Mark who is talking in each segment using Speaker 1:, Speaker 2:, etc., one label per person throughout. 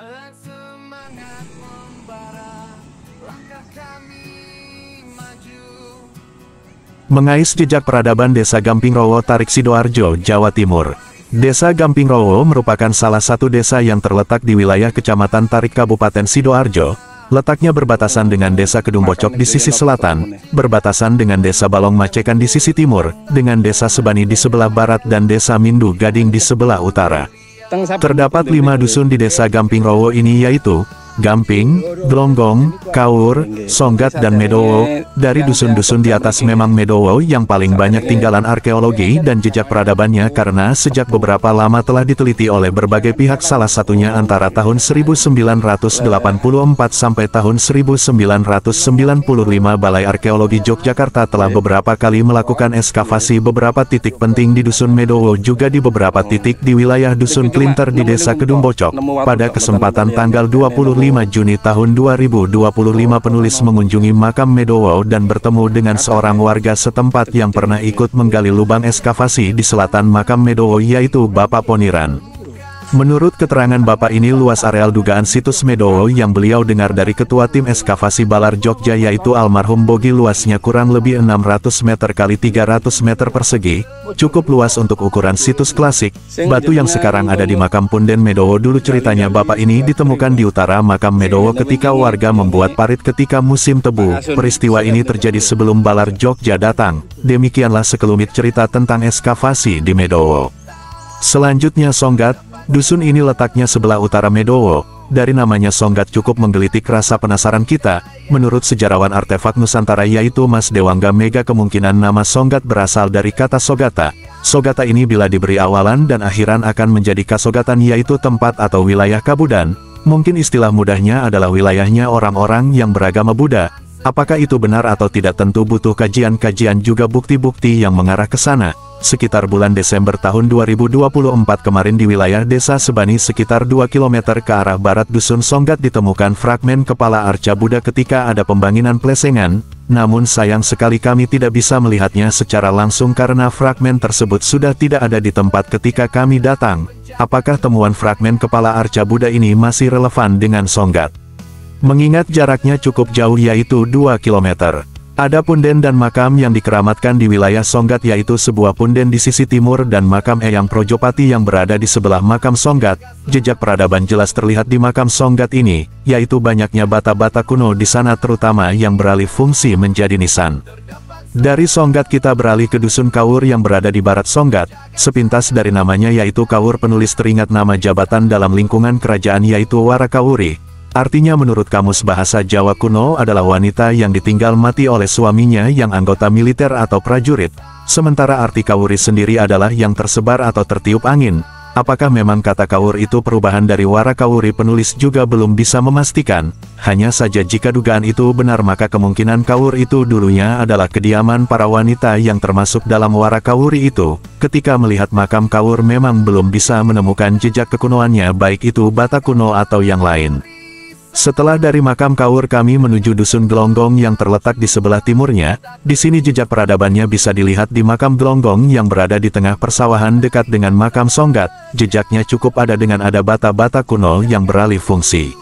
Speaker 1: Bersemangat membara, langkah kami maju. Mengais jejak peradaban Desa Gamping Rowo Tarik Sidoarjo, Jawa Timur. Desa Gamping Rowo merupakan salah satu desa yang terletak di wilayah Kecamatan Tarik Kabupaten Sidoarjo. Letaknya berbatasan dengan Desa Kedung Bocok di sisi selatan, berbatasan dengan Desa Balong Macekan di sisi timur, dengan Desa Sebani di sebelah barat dan Desa Mindu Gading di sebelah utara. Terdapat 5 dusun di Desa Gamping Rowo ini, yaitu Gamping, Glonggong, Kaur, Songgat dan Medowo. Dari dusun-dusun di atas memang Medowo yang paling banyak tinggalan arkeologi dan jejak peradabannya karena sejak beberapa lama telah diteliti oleh berbagai pihak, salah satunya antara tahun 1984 sampai tahun 1995 Balai Arkeologi Yogyakarta telah beberapa kali melakukan ekskavasi beberapa titik penting di dusun Medowo, juga di beberapa titik di wilayah dusun Klinter di Desa Kedung Bocok. Pada kesempatan tanggal 25 Juni tahun 2025 penulis mengunjungi makam Medowo dan bertemu dengan seorang warga setempat yang pernah ikut menggali lubang ekskavasi di selatan makam Medowo, yaitu Bapak Poniran. Menurut keterangan Bapak ini, luas areal dugaan situs Medowo yang beliau dengar dari Ketua Tim Ekskavasi Balar Jogja yaitu almarhum Bogi luasnya kurang lebih 600 meter kali 300 meter persegi, cukup luas untuk ukuran situs klasik. Batu yang sekarang ada di makam punden Medowo dulu, ceritanya Bapak ini ditemukan di utara makam Medowo ketika warga membuat parit ketika musim tebu. Peristiwa ini terjadi sebelum Balar Jogja datang. Demikianlah sekelumit cerita tentang ekskavasi di Medowo. Selanjutnya Songgat. Dusun ini letaknya sebelah utara Medowo. Dari namanya Songgat cukup menggelitik rasa penasaran kita. Menurut sejarawan artefak Nusantara yaitu Mas Dewangga Mega, kemungkinan nama Songgat berasal dari kata Sogata. Sogata ini bila diberi awalan dan akhiran akan menjadi Kasogatan, yaitu tempat atau wilayah Kabudan. Mungkin istilah mudahnya adalah wilayahnya orang-orang yang beragama Buddha. Apakah itu benar atau tidak tentu butuh kajian-kajian juga bukti-bukti yang mengarah ke sana. Sekitar bulan Desember tahun 2024 kemarin di wilayah Desa Sebani sekitar 2 km ke arah barat dusun Songgat ditemukan fragmen kepala arca Buddha ketika ada pembangunan plesengan. Namun sayang sekali kami tidak bisa melihatnya secara langsung karena fragmen tersebut sudah tidak ada di tempat ketika kami datang. Apakah temuan fragmen kepala arca Buddha ini masih relevan dengan Songgat? Mengingat jaraknya cukup jauh yaitu 2 km. Ada punden dan makam yang dikeramatkan di wilayah Songgat, yaitu sebuah punden di sisi timur dan makam Eyang Projopati yang berada di sebelah makam Songgat. Jejak peradaban jelas terlihat di makam Songgat ini, yaitu banyaknya bata-bata kuno di sana terutama yang beralih fungsi menjadi nisan. Dari Songgat kita beralih ke dusun Kaur yang berada di barat Songgat. Sepintas dari namanya yaitu Kaur, penulis teringat nama jabatan dalam lingkungan kerajaan yaitu Warakauri. Artinya menurut Kamus Bahasa Jawa Kuno adalah wanita yang ditinggal mati oleh suaminya yang anggota militer atau prajurit. Sementara arti Kauri sendiri adalah yang tersebar atau tertiup angin. Apakah memang kata Kaur itu perubahan dari Warakauri, penulis juga belum bisa memastikan. Hanya saja jika dugaan itu benar maka kemungkinan Kaur itu dulunya adalah kediaman para wanita yang termasuk dalam Warakauri itu. Ketika melihat makam Kaur memang belum bisa menemukan jejak kekunoannya baik itu bata kuno atau yang lain. Setelah dari makam Kaur kami menuju dusun Glonggong yang terletak di sebelah timurnya. Di sini jejak peradabannya bisa dilihat di makam Glonggong yang berada di tengah persawahan dekat dengan makam Songgat. Jejaknya cukup ada dengan ada bata-bata kuno yang beralih fungsi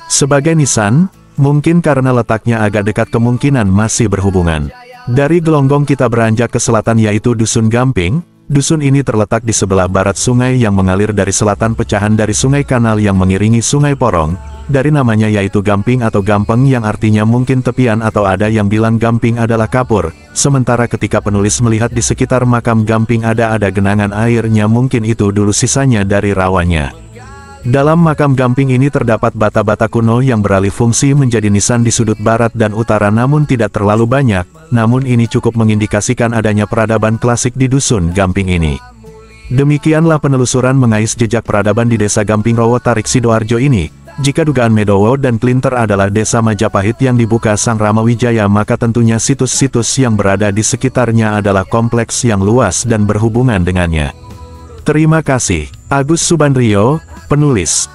Speaker 1: sebagai nisan. Mungkin karena letaknya agak dekat kemungkinan masih berhubungan. Dari Glonggong kita beranjak ke selatan yaitu dusun Gamping. Dusun ini terletak di sebelah barat sungai yang mengalir dari selatan, pecahan dari sungai kanal yang mengiringi sungai Porong. Dari namanya yaitu Gamping atau Gampeng yang artinya mungkin tepian atau ada yang bilang Gamping adalah kapur. Sementara ketika penulis melihat di sekitar makam Gamping ada genangan airnya, mungkin itu dulu sisanya dari rawannya. Dalam makam Gamping ini terdapat bata-bata kuno yang beralih fungsi menjadi nisan di sudut barat dan utara namun tidak terlalu banyak. Namun ini cukup mengindikasikan adanya peradaban klasik di dusun Gamping ini. Demikianlah penelusuran mengais jejak peradaban di Desa Gamping Rowo Tarik Sidoarjo ini. Jika dugaan Medowo dan Klinter adalah desa Majapahit yang dibuka Sang Ramawijaya, maka tentunya situs-situs yang berada di sekitarnya adalah kompleks yang luas dan berhubungan dengannya. Terima kasih. Agus Subandrio, penulis.